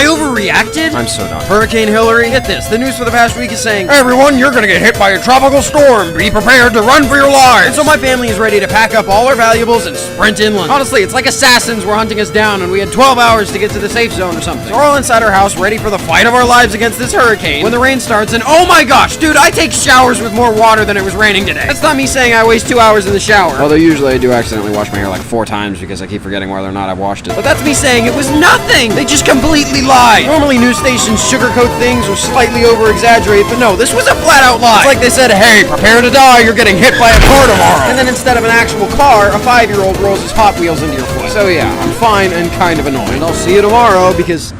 I overreacted? I'm so done. Hurricane Hillary, get this. The news for the past week is saying, hey everyone, you're gonna get hit by a tropical storm. Be prepared to run for your lives. And so my family is ready to pack up all our valuables and sprint inland. Honestly, it's like assassins were hunting us down and we had 12 hours to get to the safe zone or something. So we're all inside our house ready for the fight of our lives against this hurricane when the rain starts and oh my gosh, dude, I take showers with more water than it was raining today. That's not me saying I waste 2 hours in the shower. Although usually I do accidentally wash my hair like 4 times because I keep forgetting whether or not I've washed it. But that's me saying it was nothing. They just completely lied. Normally news stations sugarcoat things or slightly over-exaggerate, but no, this was a flat-out lie. It's like they said, hey, prepare to die, you're getting hit by a car tomorrow. And then instead of an actual car, a 5-year-old rolls his Hot Wheels into your foot. So yeah, I'm fine and kind of annoyed. I'll see you tomorrow because